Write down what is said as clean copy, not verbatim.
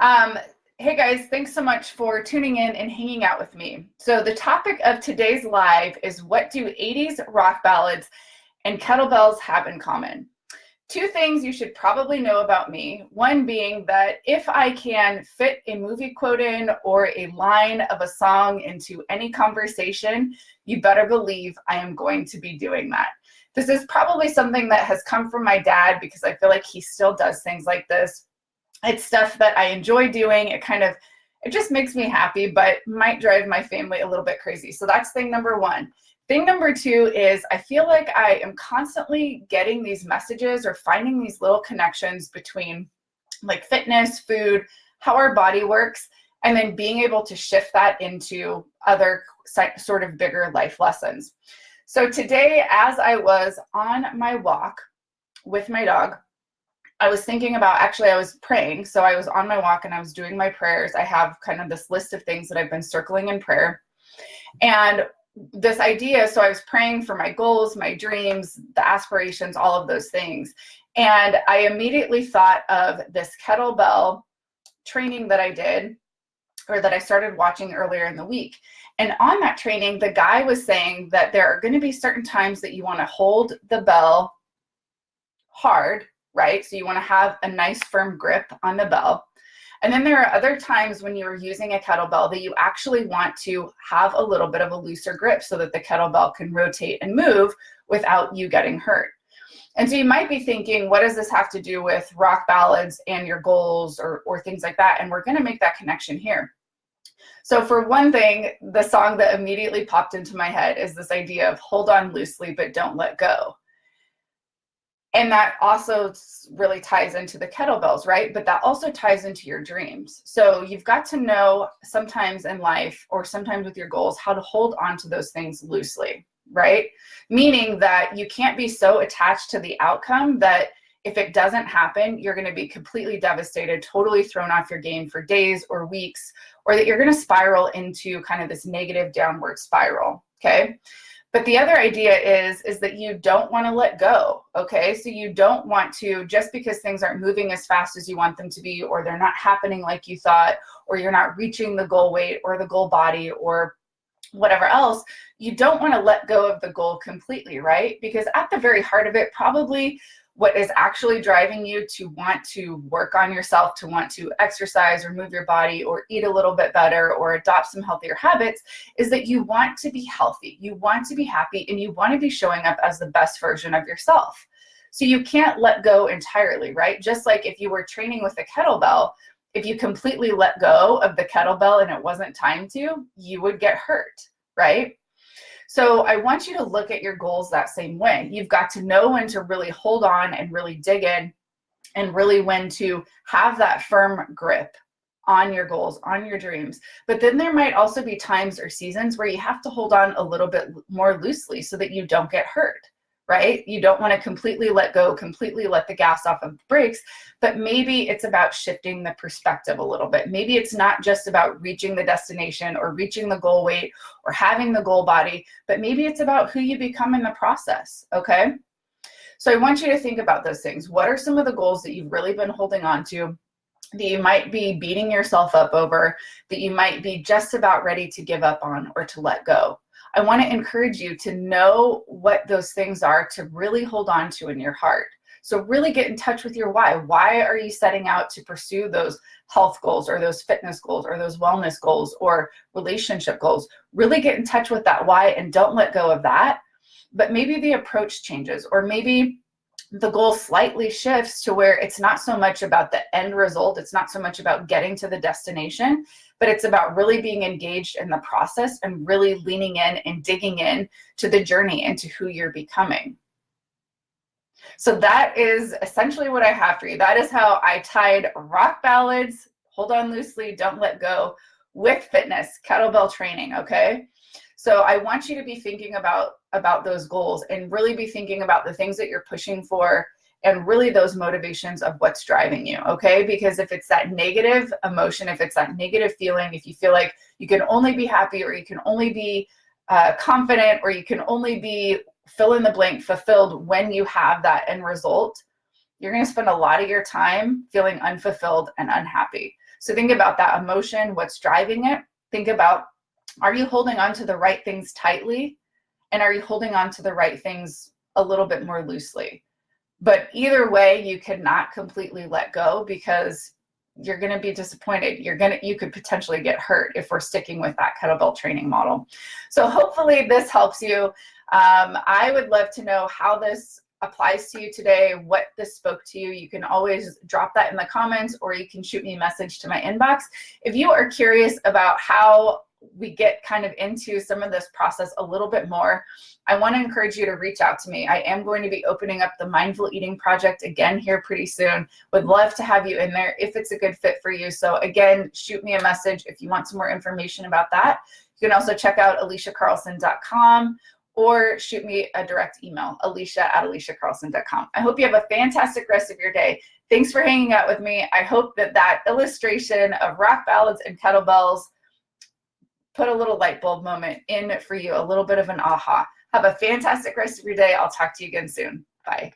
Um, hey guys, thanks so much for tuning in and hanging out with me. So the topic of today's live is, what do 80s rock ballads and kettlebells have in common? Two things you should probably know about me. One being that if I can fit a movie quote in or a line of a song into any conversation, you better believe I am going to be doing that. This is probably something that has come from my dad because I feel like he still does things like this. It's stuff that I enjoy doing. It just makes me happy, but might drive my family a little bit crazy. So that's thing number one. Thing number two is I feel like I am constantly getting these messages or finding these little connections between like fitness, food, how our body works, and then being able to shift that into other sort of bigger life lessons. So today, as I was on my walk with my dog, I was thinking about, I was praying. So I was on my walk and I was doing my prayers. I have kind of this list of things that I've been circling in prayer. And this idea, so I was praying for my goals, my dreams, the aspirations, all of those things. And I immediately thought of this kettlebell training that I did, or that I started watching earlier in the week. And on that training, the guy was saying that there are going to be certain times that you want to hold the bell hard, right? So you want to have a nice firm grip on the bell. And then there are other times when you're using a kettlebell that you actually want to have a little bit of a looser grip so that the kettlebell can rotate and move without you getting hurt. And so you might be thinking, what does this have to do with rock ballads and your goals or things like that? And we're going to make that connection here. So for one thing, the song that immediately popped into my head is this idea of hold on loosely, but don't let go. And that also really ties into the kettlebells, right? But that also ties into your dreams. So you've got to know sometimes in life or sometimes with your goals how to hold on to those things loosely, right? Meaning that you can't be so attached to the outcome that if it doesn't happen, you're going to be completely devastated, totally thrown off your game for days or weeks, or that you're going to spiral into kind of this negative downward spiral, okay? But the other idea is that you don't want to let go, okay? So you don't want to, just because things aren't moving as fast as you want them to be, or they're not happening like you thought, or you're not reaching the goal weight or the goal body or whatever else, you don't want to let go of the goal completely, right? Because at the very heart of it, probably what is actually driving you to want to work on yourself, to want to exercise or move your body or eat a little bit better or adopt some healthier habits is that you want to be healthy, you want to be happy, and you want to be showing up as the best version of yourself. So you can't let go entirely, right? Just like if you were training with a kettlebell, if you completely let go of the kettlebell and it wasn't time to, you would get hurt, right? So I want you to look at your goals that same way. You've got to know when to really hold on and really dig in, and really when to have that firm grip on your goals, on your dreams. But then there might also be times or seasons where you have to hold on a little bit more loosely so that you don't get hurt, right? You don't want to completely let go, completely let the gas off of the brakes, but maybe it's about shifting the perspective a little bit. Maybe it's not just about reaching the destination or reaching the goal weight or having the goal body, but maybe it's about who you become in the process, okay? So I want you to think about those things. What are some of the goals that you've really been holding on to, that you might be beating yourself up over, that you might be just about ready to give up on or to let go? I want to encourage you to know what those things are to really hold on to in your heart. So really get in touch with your why. Why are you setting out to pursue those health goals or those fitness goals or those wellness goals or relationship goals? Really get in touch with that why and don't let go of that. But maybe the approach changes, or maybe the goal slightly shifts to where it's not so much about the end result. It's not so much about getting to the destination, but it's about really being engaged in the process and really leaning in and digging in to the journey and to who you're becoming. So that is essentially what I have for you. That is how I tied rock ballads, hold on loosely, don't let go, with fitness, kettlebell training, okay? So I want you to be thinking about those goals and really be thinking about the things that you're pushing for and really those motivations of what's driving you, okay? Because if it's that negative emotion, if it's that negative feeling, if you feel like you can only be happy or you can only be confident or you can only be fill in the blank fulfilled when you have that end result, you're going to spend a lot of your time feeling unfulfilled and unhappy. So think about that emotion, what's driving it. Think about, are you holding on to the right things tightly? And are you holding on to the right things a little bit more loosely? But either way, you cannot completely let go, because you're going to be disappointed. You could potentially get hurt if we're sticking with that kettlebell training model. So hopefully this helps you. I would love to know how this applies to you today, what this spoke to you. You can always drop that in the comments, or you can shoot me a message to my inbox. If you are curious about how we get kind of into some of this process a little bit more, I want to encourage you to reach out to me. I am going to be opening up the Mindful Eating Project again here pretty soon. Would love to have you in there if it's a good fit for you. So again, shoot me a message if you want some more information about that. You can also check out aliciacarlson.com or shoot me a direct email, alicia@aliciacarlson.com. I hope you have a fantastic rest of your day. Thanks for hanging out with me. I hope that that illustration of rock ballads and kettlebells put a little light bulb moment in for you, a little bit of an aha. Have a fantastic rest of your day. I'll talk to you again soon. Bye.